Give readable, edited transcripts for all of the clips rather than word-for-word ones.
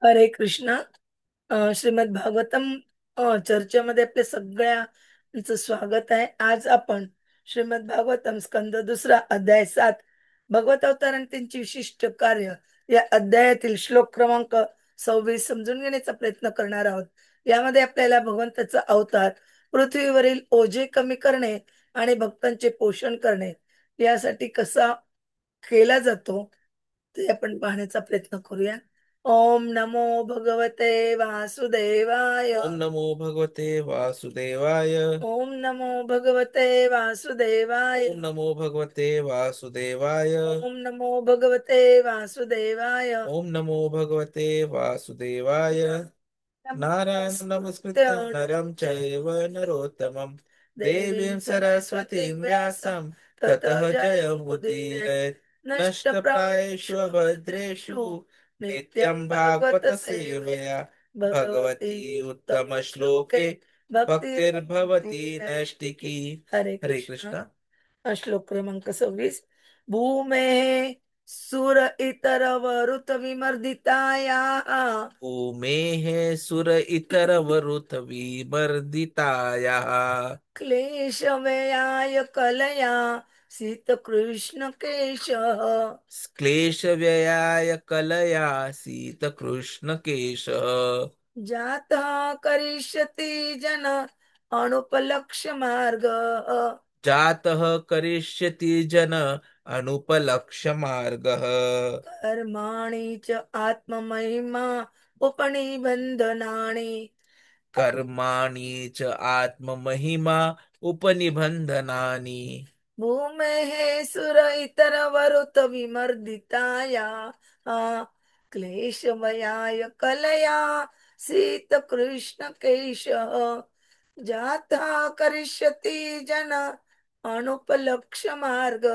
हरे कृष्ण. श्रीमद भागवतम चर्चेमध्ये आपल्या सगळ्यांचं स्वागत आहे. आज आपण श्रीमद भागवतम स्कंद दुसरा अध्याय 7 भगवत अवतार आणि त्यांची विशिष्ट कार्य या अध्यायातील श्लोक क्रमांक 26 समजून घेण्याचा प्रयत्न करणार आहोत. यामध्ये आपल्याला भगवंताचा अवतार, पृथ्वीवरील ओझे कमी करणे आणि भक्तांचे पोषण करणे यासाठी कसा केला जातो ते आपण पाहण्याचा प्रयत्न करूया. ओम नमो भगवते वासुदेवाय. ओम नमो भगवते वासुदेवाय। ओम नमो भगवते वासुदेवाय. ओम नमो भगवते वासुदेवाय। ओम नमो भगवते वासुदेवाय. ओम नमो भगवते वासुदेवाय। नारायण नमस्कृत्य नमस्कृत्य नरं चैव नरोत्तमं देवीं सरस्वतीं व्यासं ततः जयमुदीरयेत्। नष्टप्रायेषु भद्रेषु नित्यं भागवत सेवया भगवती उत्तमश्लोके भक्तिर्भवती नैष्टिकी। हरे हरे कृष्ण. कृष्ण। श्लोक क्रमांक 26. भूमे सुर इतर वरुत विमर्दिताया उमेः सुर इतर वरुथ विमर्दितायाः। क्लेशव्ययाय कलया शीतकृष्ण केश क्लेशव्ययाय कलयासीत कृष्णकेशः। जाता करिष्यति जन अनुपलक्ष्य मार्ग जातः करिष्यति जन अनुपलक्ष्य मार्गः। कर्माणि च आत्ममहिमा उपनिबंधनानि कर्माणि च आत्ममहिमा उपनिबन्धनानि। भूमेः सुर इतर वरुत विमर्दिताया क्लेशमयाय कलया शीतकृष्ण केश जाता करिष्यति जन अनुपलक्ष्य मार्ग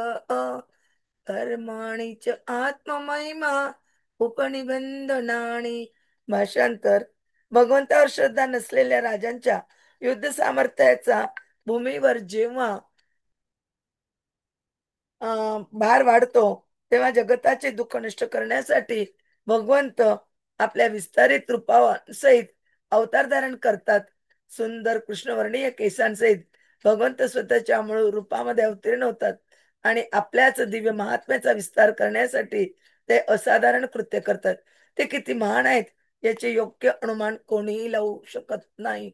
कर्माणि च आत्ममहिमा उपनिबंधनानि. भाषांतर. भगवंतावर श्रद्धा नसलेल्या राजांच्या युद्ध सामर्थ्याचा भूमीवर जेव्हा भार वाढतो तेव्हा जगताचे दुःख नष्ट करण्यासाठी भगवंत आपल्या विस्तारित रूपासहित अवतार धारण करतात. सुंदर कृष्णवर्णीय केसांसहित भगवंत स्वतःच्या मूळ रूपामध्ये अवतीर्ण होतात आणि आपल्याच दिव्य महात्म्याचा विस्तार करण्यासाठी ते असाधारण कृत्य करतात. ते किती महान आहेत याचे योग्य अनुमान कोणीही लावू शकत नाही.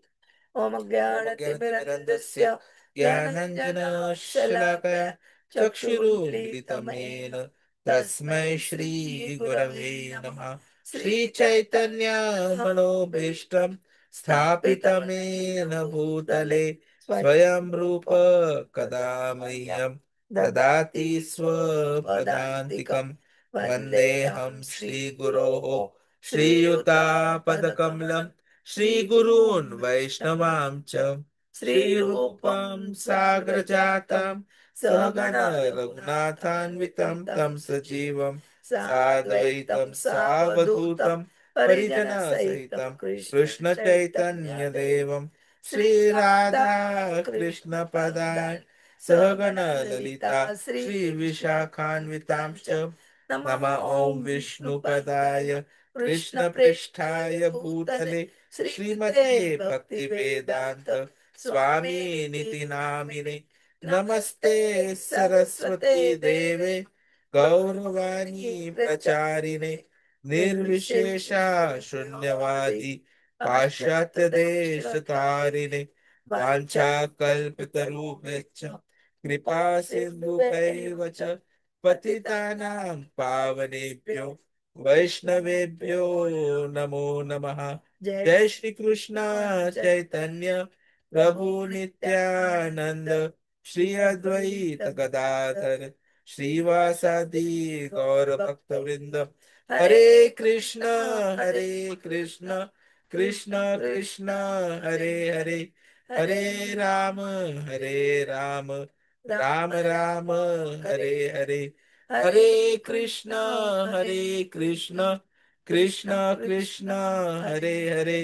ओम ज्ञानतिमिरन्धस्य ज्ञानतिमिरन्धस्य ज्ञानाञ्जनशलाकया ज्ञानञ्जनशलाकया चक्षुरुन्मिलितं चक्षुरुन्मीलितमेन येन तस्मै तस्मै श्रीगुरवे श्रीगुरवे नमः। नमः. श्रीचैतन्यमनोभीष्टं स्थापितमेन भूतले स्वयं रूप स्वयंरूप कदा कदा मह्यं मह्यं ददाति ददाति स्वपदान्तिकं. स्वपदान्तिकम्। वन्देऽहं वन्देऽहं श्रीगुरोः श्रीगुरोः श्रीयुतापदकमलं श्रीगुरून् वैष्णवांश्च श्रीरूपं श्रीरूपं साग्रजातं साग्रजातं सहगण सहगण रघुनाथान्वितं रघुनाथान्वितं तं सजीवं साद्वैतं साद्वैतं सावधूतं सावधूतं परिजनसहितं परिजनसहितं कृष्ण चैतन्यदेवं कृष्णचैतन्यदेवं श्रीराधा श्रीराधाकृष्णपदाय कृष्णपदान् सहगण सहगण ललिता ललिता श्रीविशाखान्वितांश्च. श्रीविशाखान्वितांश्च। नमः नमः ॐ ॐ विष्णुपदाय विष्णुपदाय कृष्णप्रेष्ठाय कृष्णप्रेष्ठाय भूतले भूतले श्रीमते श्रीमते भक्तिवेदान्त भक्तिवेदान्त स्वामिनिति स्वामिनिति नामिने। नामिने. नमस्ते नमस्ते सरस्वते सरस्वती देवे देवे गौरवाणी गौरवाणी प्रचारिणे प्रचारिणे निर्विशेष निर्विशेषा शून्यवादी शून्यवादी पाश्चात्य पाश्चात्य देश देश तारिणे तारिणे वाञ्छाकल्पतरुभ्यश्च वाञ्छाकल्पतरुभ्यश्च कृपा कृपा सिन्धुभैव सिन्धुभैव च च पतितानां पतितानां पावनेभ्यो पावनेभ्यो वैष्णवेभ्यो वैष्णवेभ्यो नमो नमो नमः. नमः। जय जय श्री श्री कृष्ण चैतन्य चैतन्य प्रभु प्रभु नित्यानंद नित्यानंद श्री श्री अद्वैत अद्वैत गदाधर गदाधर श्रीवासादि श्रीवासादि गौर गौर भक्त भक्तवृंद। वृंद. हरे हरे कृष्ण कृष्ण हरे हरे कृष्ण कृष्ण कृष्ण कृष्ण कृष्ण कृष्ण हरे हरे हरे. हरे हरे हरे राम राम हरे हरे राम राम राम राम राम राम हरे हरे हरे. हरे। हरे हरे कृष्ण कृष्ण हरे हरे कृष्ण कृष्ण कृष्ण कृष्ण कृष्ण कृष्ण हरे हरे हरे। हरे.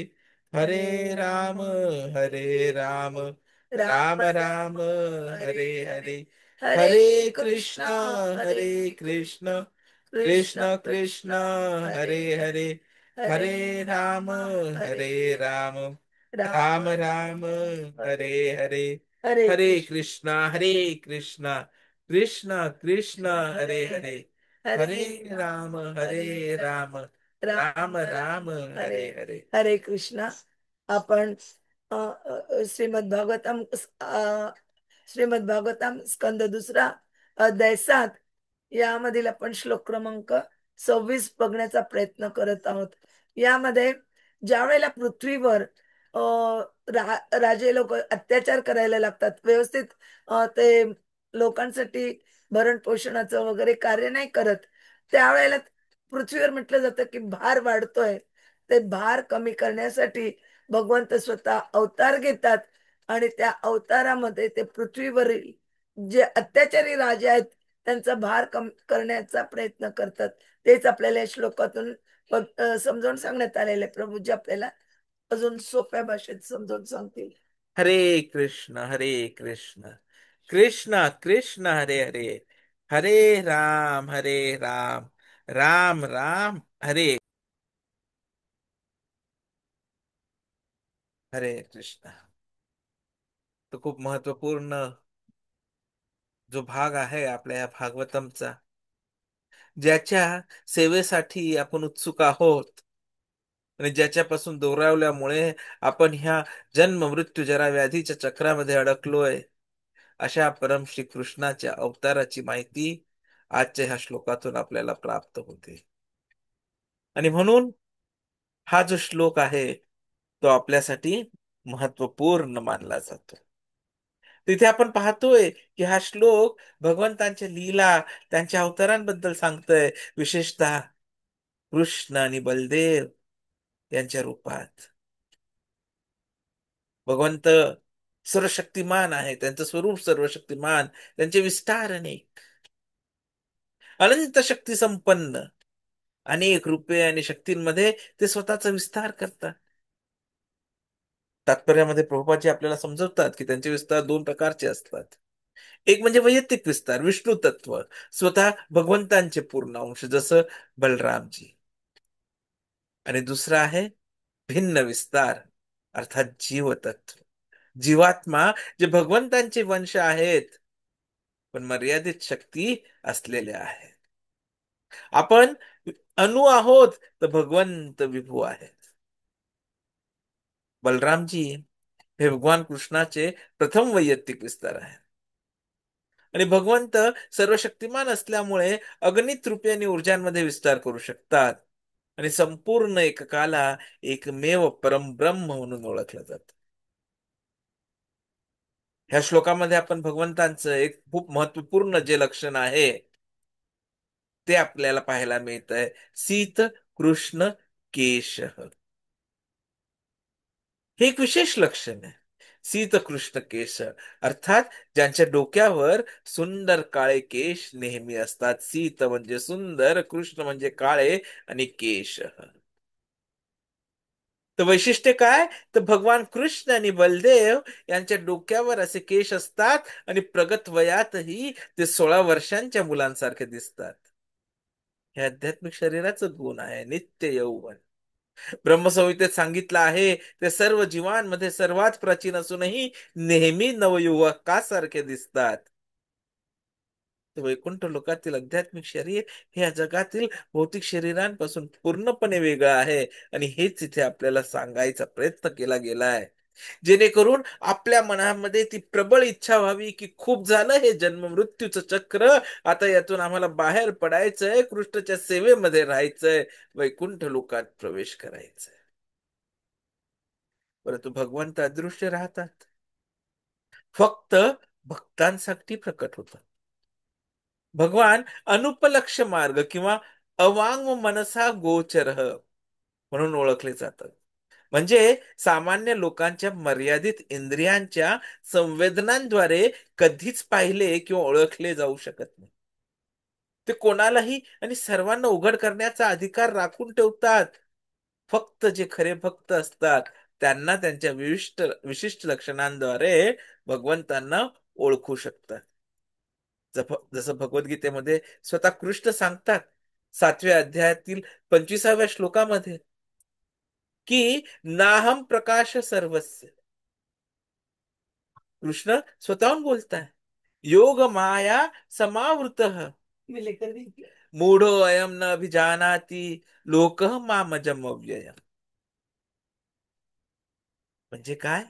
हरे हरे राम राम हरे हरे राम राम राम राम राम राम हरे हरे हरे. हरे। हरे हरे कृष्ण कृष्ण हरे हरे कृष्ण कृष्ण कृष्ण कृष्ण कृष्ण कृष्ण हरे हरे हरे. हरे। हरे राम हरे राम राम राम हरे हरे हरे हरे कृष्ण हरे कृष्णा कृष्ण कृष्ण हरे हरे हरे हरे राम हरे राम राम राम राम हरे हरे हरे हरे कृष्णा. आपण श्रीमद भागवतम श्रीमद भागवतम स्कंद दुसरा अध्याय 7 यामधील आपण श्लोक क्रमांक 26 बघण्याचा प्रयत्न करत आहोत. यामध्ये ज्या वेळेला पृथ्वीवर अ, राजे लोक अत्याचार करायला लागतात, व्यवस्थित ते लोकांसाठी भरण पोषणाचं वगैरे कार्य नाही करत, त्यावेळेला पृथ्वीवर म्हटलं जातं की भार वाढतोय. ते भार कमी करण्यासाठी भगवंत स्वतः अवतार घेतात आणि त्या अवतारामध्ये ते पृथ्वीवरील जे अत्याचारी राजे आहेत त्यांचा भार कमी करण्याचा प्रयत्न करतात. तेच आपल्याला या श्लोकातून समजावून सांगण्यात आलेले आहे. प्रभूजी आपल्याला अजून सोप्या भाषेत समजावून सांगतील. हरे कृष्ण कृष्ण कृष्ण हरे हरे हरे राम राम राम हरे हरे कृष्ण. तो खूप महत्वपूर्ण जो भाग आहे आपल्या या भागवतमचा, ज्याच्या सेवेसाठी आपण उत्सुक आहोत आणि ज्याच्यापासून दुरावल्यामुळे आपण ह्या जन्म मृत्यू जरा व्याधीच्या चक्रामध्ये अडकलोय, अशा परम श्री कृष्णाच्या अवताराची माहिती आजच्या ह्या श्लोकातून आपल्याला प्राप्त होते. आणि म्हणून हा जो श्लोक आहे तो आपल्यासाठी महत्वपूर्ण मानला जातो. तिथे आपण पाहतोय की हा श्लोक भगवंतांच्या लीला, त्यांच्या अवतारांबद्दल सांगतोय, विशेषतः कृष्ण आणि बलदेव यांच्या रूपात. भगवंत सर्वशक्तिमान आहे, त्यांचं स्वरूप सर्वशक्तिमान, त्यांचे विस्तार अनेक, अनंत शक्ती संपन्न, अनेक रूपे आणि शक्तींमध्ये ते स्वतःचा विस्तार करतात. तात्पर्यामध्ये प्रभुपादजी आपल्याला समजवतात की त्यांचे विस्तार दोन प्रकारचे असतात. एक म्हणजे वैयक्तिक विस्तार, विष्णू तत्व, स्वतः भगवंतांचे पूर्ण अंश जसं बलरामजी. आणि दुसरा आहे भिन्न विस्तार, अर्थात जीवतत्व, जीवात्मा, जे भगवंतांचे वंश आहेत पण मर्यादित शक्ती असलेले आहेत. आपण अणु आहोत तर भगवंत विभू आहेत. बलरामजी हे भगवान कृष्णाचे प्रथम वैयक्तिक विस्तार आहे. आणि भगवंत सर्वशक्तिमान असल्यामुळे अगणित रूपे आणि ऊर्जांमध्ये विस्तार करू शकतात आणि संपूर्ण एककाला एकमेव परमब्रह्म म्हणून ओळखलं जातं. ह्या श्लोकामध्ये आपण भगवंतांचं एक खूप महत्वपूर्ण जे लक्षण आहे ते आपल्याला पाहायला मिळत आहे. शीत कृष्ण केश, हे एक विशेष लक्षण आहे. शीत कृष्ण केश अर्थात ज्यांच्या डोक्यावर सुंदर काळे केश नेहमी असतात. शीत म्हणजे सुंदर, कृष्ण म्हणजे काळे आणि केश. तर वैशिष्ट्य काय? तर भगवान कृष्ण आणि बलदेव यांच्या डोक्यावर असे केश असतात आणि प्रगत वयातही ते 16 वर्षांच्या मुलांसारखे दिसतात. हे आध्यात्मिक शरीराचं गुण आहे, नित्य यौवन. ब्रह्मसंहितेत सांगितलं आहे ते सर्व जीवांमध्ये सर्वात प्राचीन असूनही नेहमी नवयुवकासारखे दिसतात. तर वैकुंठ लोकातील आध्यात्मिक शरीर हे या जगातील भौतिक शरीरांपासून पूर्णपणे वेगळं आहे. आणि हेच इथे आपल्याला सांगायचा प्रयत्न केला गेला आहे, जेणेकरून आपल्या मनामध्ये ती प्रबळ इच्छा व्हावी की खूप झालं हे जन्म मृत्यूचं चक्र, आता यातून आम्हाला बाहेर पडायचंय, कृष्णाच्या सेवेमध्ये राहायचंय, वैकुंठ लोकात प्रवेश करायचंय. परंतु भगवंत अदृश्य राहतात, फक्त भक्तांसाठी प्रकट होतात. भगवान अनुपलक्ष मार्ग किंवा अवांग मनसा गोचर म्हणून ओळखले जातात. म्हणजे सामान्य लोकांच्या मर्यादित इंद्रियांच्या संवेदनांद्वारे कधीच पाहिले किंवा ओळखले जाऊ शकत नाही. ते कोणालाही आणि सर्वांना उघड करण्याचा अधिकार राखून ठेवतात. फक्त जे खरे भक्त असतात त्यांना त्यांच्या विशिष्ट विशिष्ट लक्षणांद्वारे भगवंतांना ओळखू शकतात. जसं भगवद्गीतेमध्ये स्वतः कृष्ण सांगतात 7व्या अध्यायातील 25व्या श्लोकामध्ये, की नाहम प्रकाश सर्वस्य. कृष्ण स्वतःहून बोलताय. योग माया समावृत, मूढो अयम न अभिजानाति लोक मामजम अव्यय. म्हणजे काय?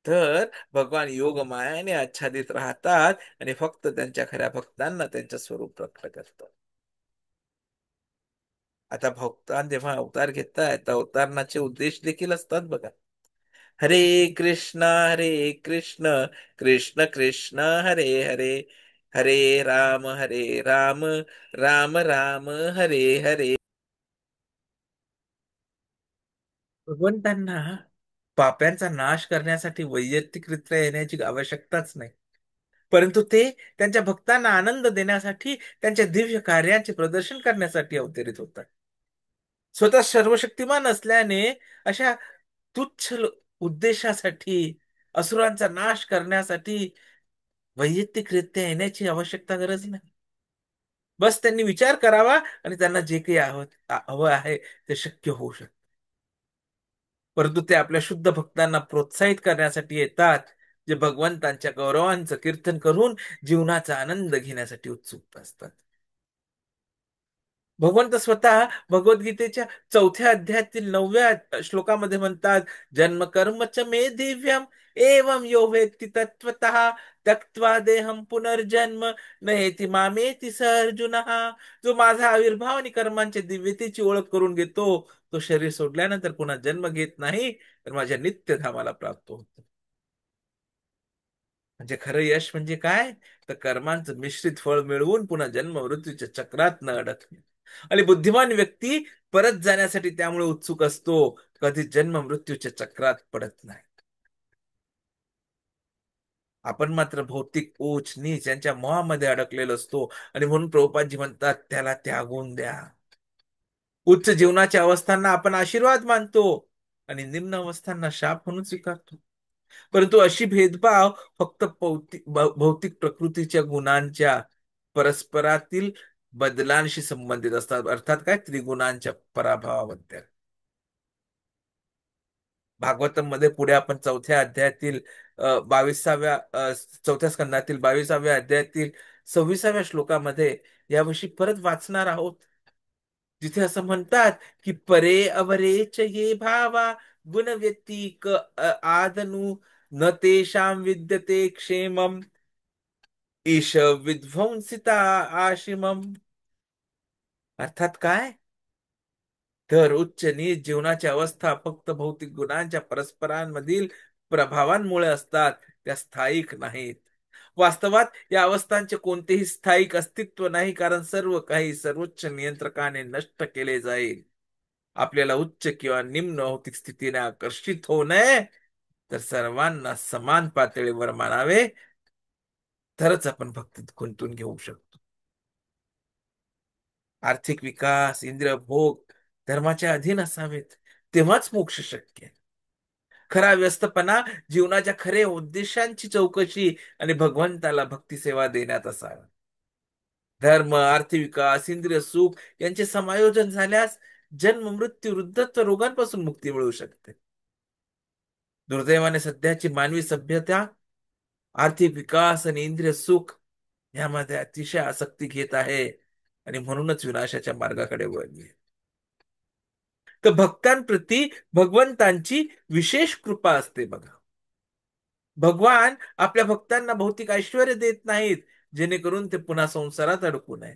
तर भगवान योग मायाने आच्छादित राहतात आणि फक्त त्यांच्या खऱ्या भक्तांना त्यांचं स्वरूप प्रकट करतात. आता भक्तान जेव्हा अवतार घेतात तर अवतारणाचे उद्देश देखील असतात बघा. हरे हरे कृष्ण कृष्ण कृष्ण हरे हरे, हरे राम राम राम हरे हरे. भगवंतांना पाप्यांचा नाश करण्यासाठी वैयक्तिकरित्या येण्याची आवश्यकताच नाही, परंतु ते त्यांच्या भक्तांना आनंद देण्यासाठी त्यांच्या दिव्य कार्याचे प्रदर्शन करण्यासाठी अवतरित होतात. स्वतः सर्वशक्तिमान असल्याने अशा तुच्छ उद्देशासाठी, असुरांचा नाश करण्यासाठी वैयक्तिकरित्या येण्याची आवश्यकता गरज नाही. बस त्यांनी विचार करावा आणि त्यांना जे काही हवं आहे ते शक्य होऊ शकते. परंतु ते आपल्या शुद्ध भक्तांना प्रोत्साहित करण्यासाठी येतात, जे भगवंतांच्या गौरवांचं कीर्तन करून जीवनाचा आनंद घेण्यासाठी उत्सुक असतात. भगवंत स्वतः भगवद्गीतेच्या 4 अध्यायातील 9व्या श्लोकामध्ये म्हणतात, जन्म कर्म च मे दिव्यम एवं यो वेत्ति तत्वतः त्यक्त्वा देहम पुनर्जन्म नयेति मामेति स अर्जुन. जो माझा आविर्भाव आणि कर्मांच्या दिव्यतेची ओळख करून घेतो, तो शरीर सोडल्यानंतर पुन्हा जन्म घेत नाही, तर माझ्या नित्यधामाला प्राप्त होतो. म्हणजे खरं यश म्हणजे काय? तर कर्मांचं मिश्रित फळ मिळवून पुन्हा जन्म मृत्यूच्या चक्रात न अडकणे. आणि बुद्धिमान व्यक्ती परत जाण्यासाठी त्यामुळे उत्सुक असतो, कधी जन्म मृत्यूच्या चक्रात पडत नाही. आपण मात्र भौतिक ऊच नीच यांच्या मोहामध्ये अडकलेलो असतो, आणि म्हणून प्रभुपादजी म्हणतात त्याला त्यागून द्या. उच्च जीवनाच्या अवस्थांना आपण आशीर्वाद मानतो आणि निम्न अवस्थांना शाप म्हणून स्वीकारतो. परंतु अशी भेदभाव फक्त भौतिक प्रकृतीच्या गुणांच्या परस्परातील बदलांशी संबंधित असतात, अर्थात काय त्रिगुणांच्या पराभवाबद्दल. भागवतम मध्ये पुढे आपण 4 अध्यायातील 4 स्कंदातील 22व्या अध्यायातील 26व्या श्लोकामध्ये याविषयी परत वाचणार आहोत, जिथे असं म्हणतात की परे अवरे च ये भावा गुण व्यतिक आदनु न तेषां विद्यते क्षेमम ईश विध्वंसिता आशिमम. अर्थात काय? तर उच्च नीच जीवनाच्या अवस्था फक्त भौतिक गुणांच्या परस्परांमधील प्रभावांमुळे असतात, त्या स्थायिक नाहीत. वास्तवात या अवस्थांचे कोणतेही स्थायिक अस्तित्व नाही, कारण सर्व काही सर्वोच्च नियंत्रकाने नष्ट केले जाईल. आपल्याला उच्च किंवा निम्न भौतिक स्थितीने आकर्षित होऊ नये, तर सर्वांना समान पातळीवर मानावे, तरच आपण भक्तीत गुंतून घेऊ शकतो. आर्थिक विकास, इंद्रिय भोग धर्माच्या अधीन असावेत, तेव्हाच मोक्ष शक्य आहे. खरा व्यस्तपणा जीवनाच्या खरे उद्देशांची चौकशी आणि भगवंताला भक्ती सेवा देण्यात असावा. धर्म, आर्थिक विकास, इंद्रिय सुख यांचे समायोजन झाल्यास जन्म मृत्यू वृद्धत्व रोगांपासून मुक्ती मिळू शकते. दुर्दैवाने सध्याची मानवी सभ्यता आर्थिक विकास आणि इंद्रिय सुख यामध्ये अतिशय आसक्ती घेत आहे, आणि म्हणूनच विनाशाच्या मार्गाकडे वळली आहे. तर भक्तांप्रती भगवंतांची विशेष कृपा असते बघा. भगवान आपल्या भक्तांना भौतिक ऐश्वर्य देत नाहीत, जेणेकरून ते पुन्हा संसारात अडकू नये.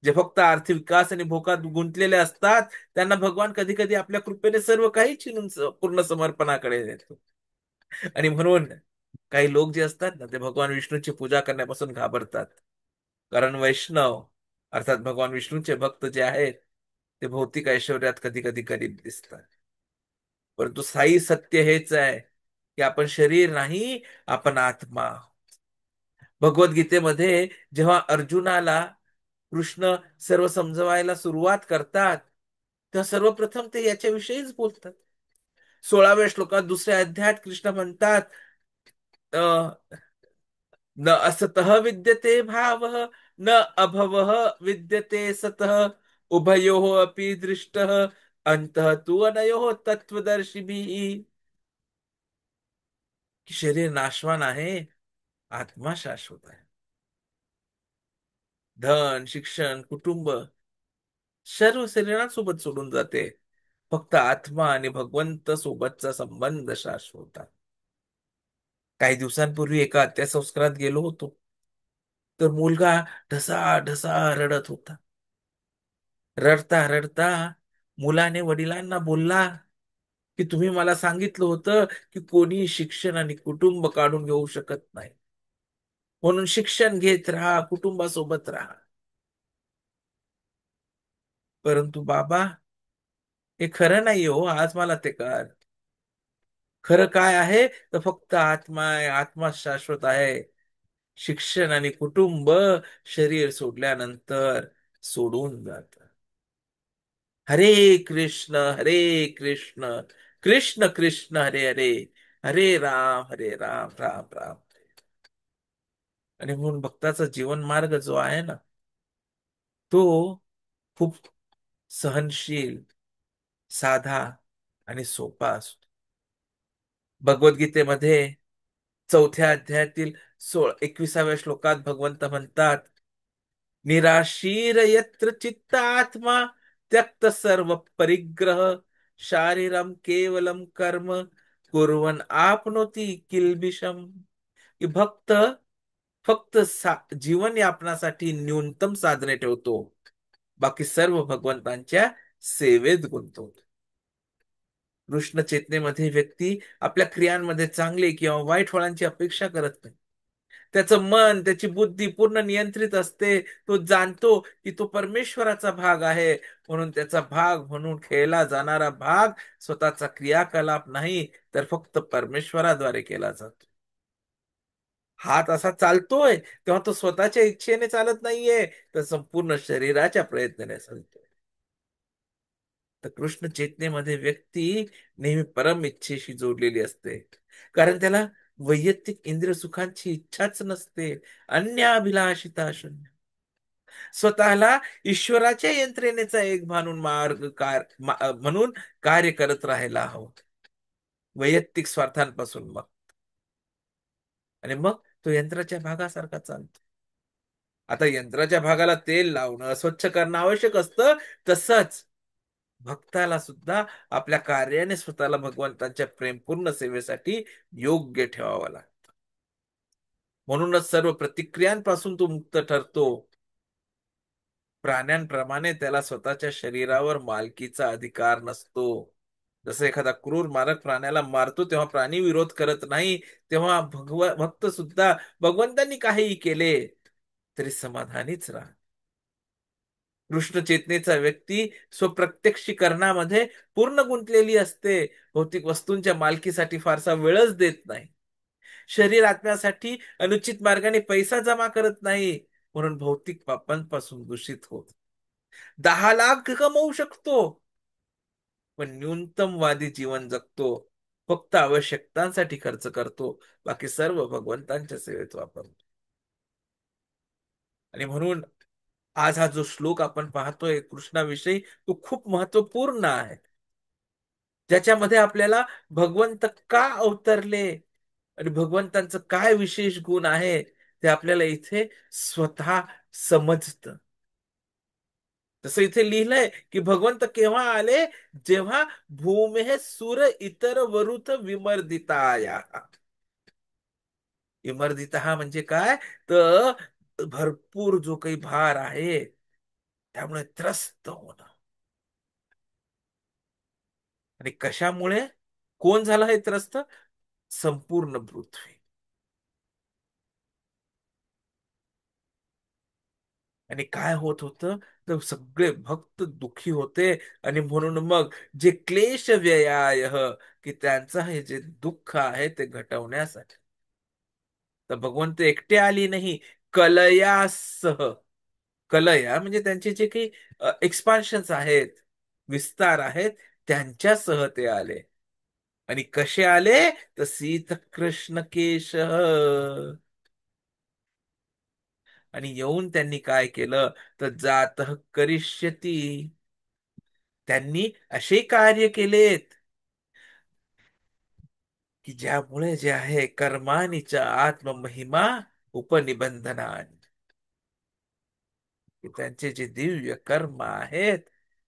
जे फक्त आर्थिक विकास आणि भोगात गुंतलेले असतात, त्यांना भगवान कधी कधी आपल्या कृपेने सर्व काही चिनून पूर्ण समर्पणाकडे नेतो. आणि म्हणून काही लोक जे असतात ना, ते भगवान विष्णूची पूजा करण्यापासून घाबरतात, कारण वैष्णव अर्थात भगवान विष्णूचे भक्त जे आहेत ते भौतिक ऐश्वर्यात कधी कधी गरीब दिसतात. परंतु स्थायी सत्य हेच आहे की आपण शरीर नाही, आपण आत्मा. भगवद्गीतेमध्ये जेव्हा अर्जुनाला कृष्ण सर्व समजवायला सुरुवात करतात, तर सर्वप्रथम ते याच्याविषयीच बोलतात. 16व्या श्लोकात 2 अध्यायात कृष्ण म्हणतात, न असतः विद्यते भावः न अभवः विद्यते सतः उभयोः अपि दृष्टः अंतः तू अनयो तत्वदर्शी भी, की शरीर नाशवान आहे, आत्मा शाश्वत आहे. धन, शिक्षण, कुटुंब सर्व शरीरासोबत सोडून जाते. फक्त आत्मा आणि भगवंत सोबतचा संबंध शाश्वत आहे. काही दिवसांपूर्वी एका अंत्यसंस्कारात गेलो होतो, तर मुलगा ढसा ढसा रडत होता. रडता रडता मुलाने वडिलांना बोलला की तुम्ही मला सांगितलं होतं की कोणी शिक्षण आणि कुटुंब काढून घेऊ शकत नाही, म्हणून शिक्षण घेत राहा, कुटुंबासोबत राहा. परंतु बाबा, हे खरं नाही हो. आज मला ते कळ. खरं काय आहे? तर फक्त आत्मा आहे, आत्मा शाश्वत आहे. शिक्षण आणि कुटुंब शरीर सोडल्यानंतर सोडून जात. हरे कृष्ण हरे कृष्ण, कृष्ण कृष्ण हरे हरे, हरे राम राम राम. आणि म्हणून भक्ताचा जीवन मार्ग जो आहे ना, तो खूप सहनशील, साधा आणि सोपा असतो. भगवद्गीतेमध्ये 4 अध्यायातील 21व्या श्लोकात भगवंत म्हणतात, निराशीर यत्र चित्त आत्मा, त्यक्त सर्व परिग्रह, शारीरम केवलम कर्म, कुर्वन् आपनोती किल्बिषम. की भक्त फक्त जीवन यापनासाठी न्यूनतम साधने ठेवतो, बाकी सर्व भगवंतांच्या सेवेत गुंतवतो. कृष्ण चेतनेमध्ये व्यक्ती आपल्या क्रियांमध्ये चांगले किंवा वाईट फळांची अपेक्षा करत नाही. त्याचं मन, त्याची बुद्धी पूर्ण नियंत्रित असते. तो जाणतो की तो परमेश्वराचा भाग आहे, म्हणून त्याचा भाग म्हणून खेळला जाणारा भाग स्वतःचा क्रियाकलाप नाही, तर फक्त परमेश्वराद्वारे केला जातो. हात असा चालतोय तेव्हा तो स्वतःच्या इच्छेने चालत नाहीये, तर संपूर्ण शरीराच्या प्रयत्नाने चालतोय. तर कृष्ण चेतनेमध्ये व्यक्ती नेहमी परम इच्छेशी जोडलेली असते, कारण त्याला वैयक्तिक इंद्रिय सुखांची इच्छाच नसते. अन्य अभिलाषिता शून्य. स्वतःला ईश्वराच्या यंत्रणेचा एक म्हणून म्हणून कार्य करत राहायला हवं, वैयक्तिक स्वार्थांपासून मग. आणि मग तो यंत्राच्या भागासारखा चालतो. आता यंत्राच्या भागाला तेल लावणं, स्वच्छ करणं आवश्यक असतं. तसंच भक्ताला सुद्धा आपल्या कार्याने स्वतःला भगवंतांच्या प्रेमपूर्ण सेवेसाठी योग्य ठेवावं लागतं. म्हणूनच सर्व प्रतिक्रियांपासून तो मुक्त ठरतो. प्राण्यांप्रमाणे त्याला स्वतःच्या शरीरावर मालकीचा अधिकार नसतो. जसं एखादा क्रूर मारक प्राण्याला मारतो तेव्हा प्राणी विरोध करत नाही, तेव्हा भक्त सुद्धा भगवंतांनी काहीही केले तरी समाधानीच राहतो. कृष्ण चेतनेचा व्यक्ती स्वप्रत्यक्षीकरणामध्ये पूर्ण गुंतलेली असते. भौतिक वस्तूंच्या मालकीसाठी फारसा वेळच देत नाही. शरीर आत्म्यासाठी अनुचित मार्गाने पैसा जमा करत नाही, म्हणून भौतिक पापांपासून दूषित होत. 10 लाख कमवू शकतो, पण न्यूनतमवादी जीवन जगतो. फक्त आवश्यकतांसाठी खर्च करतो, बाकी सर्व भगवंतांच्या सेवेत वापरतो. आणि म्हणून आज हा जो श्लोक आपण पाहतोय कृष्णाविषयी, तो खूप महत्वपूर्ण आहे. ज्याच्यामध्ये आपल्याला भगवंत का अवतरले आणि भगवंतांचं काय विशेष गुण आहे ते आपल्याला इथे स्वतः समजतं. तसं इथे लिहिलंय की भगवंत केव्हा आले, जेव्हा भूमे सुर इतर वरुथ विमर्दिताया. विमर्दिता म्हणजे काय? तर भरपूर जो काही भार आहे त्यामुळे त्रस्त होणं. आणि कशामुळे? कोण झालं हे त्रस्त? संपूर्ण पृथ्वी. आणि काय होत होतं? तर सगळे भक्त दुखी होते. आणि म्हणून मग जे क्लेश व्ययाय, की त्यांचं हे जे दुःख आहे ते घटवण्यासाठी तर भगवंत एकटे आली नाही, कलयासह. कलया म्हणजे त्यांचे जे काही एक्सपान्शन्स आहेत, विस्तार आहेत, त्यांच्यासह ते आले. आणि कसे आले? तर सीत कृष्ण केश. आणि येऊन त्यांनी काय केलं? तर जात करिष्यती, त्यांनी असे कार्य केलेत की ज्यामुळे जे आहे कर्मानीच्या आत्ममहिमा उपनिबंधना, की त्यांचे जे दिव्य कर्म आहेत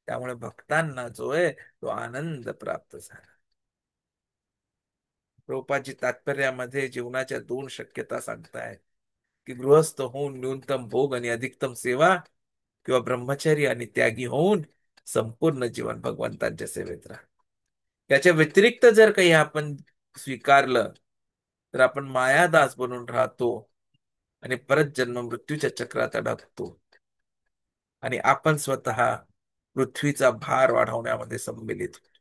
त्यामुळे भक्तांना जो आहे तो आनंद प्राप्त झाला. प्रभुपादजी तात्पर्यामध्ये जीवनाच्या दोन शक्यता सांगतायत, की गृहस्थ होऊन न्यूनतम भोग आणि अधिकतम सेवा, किंवा ब्रह्मचारी आणि त्यागी होऊन संपूर्ण जीवन भगवंतांच्या सेवेत राहा. याच्या व्यतिरिक्त जर काही आपण स्वीकारलं तर आपण मायादास बनून राहतो आणि परत जन्म मृत्यूच्या चक्रात अडकतो आणि आपण स्वतः पृथ्वीचा भार वाढवण्यामध्ये सम्मिलित होतो.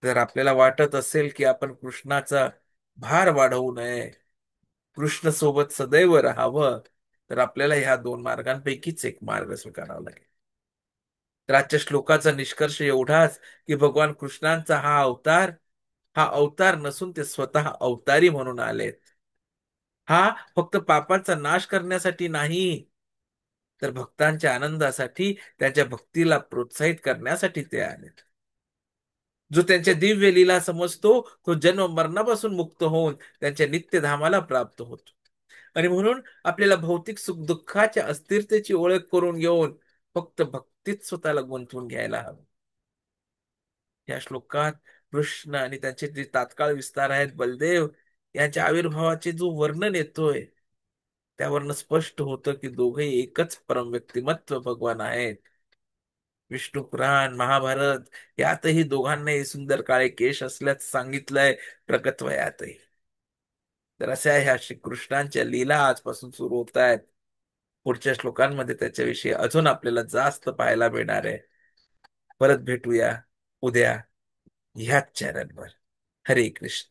जर आपल्याला वाटत असेल की आपण कृष्णाचा भार वाढवू नये, कृष्ण सोबत सदैव राहावं, तर आपल्याला ह्या दोन मार्गांपैकीच एक मार्ग स्वीकारावा लागेल. तर आजच्या श्लोकाचा निष्कर्ष एवढाच की भगवान कृष्णांचा हा अवतार नसून ते स्वतः अवतारी म्हणून आलेत. हा फक्त पापांचा नाश करण्यासाठी नाही, तर भक्तांच्या आनंदासाठी, त्यांच्या भक्तीला प्रोत्साहित करण्यासाठी ते आलेत. जो त्यांच्या दिव्य लीला समजतो तो जन्म मरणापासून मुक्त होऊन त्यांच्या नित्यधामाला प्राप्त होतो. आणि म्हणून आपल्याला भौतिक सुख दुःखाच्या अस्थिरतेची ओळख करून घेऊन फक्त भक्तीत स्वतःला गुंतवून घ्यायला हवं. या श्लोकात कृष्ण आणि त्यांचे जे तात्काळ विस्तार आहेत बलदेव यांच्या आविर्भावाचे जो वर्णन येतोय त्यावरनं स्पष्ट होतं की दोघेही एकच परम व्यक्तिमत्व भगवान आहेत. विष्णू पुराण महाभारत यातही दोघांनाही सुंदर काळे केश असल्याचं सांगितलंय, प्रकटवयातही. तर अशा ह्या श्रीकृष्णांच्या लीला आजपासून सुरू होत आहेत. पुढच्या श्लोकांमध्ये त्याच्याविषयी अजून आपल्याला जास्त पाहायला मिळणार आहे. परत भेटूया उद्या ह्याच चॅनलवर. हरे कृष्ण.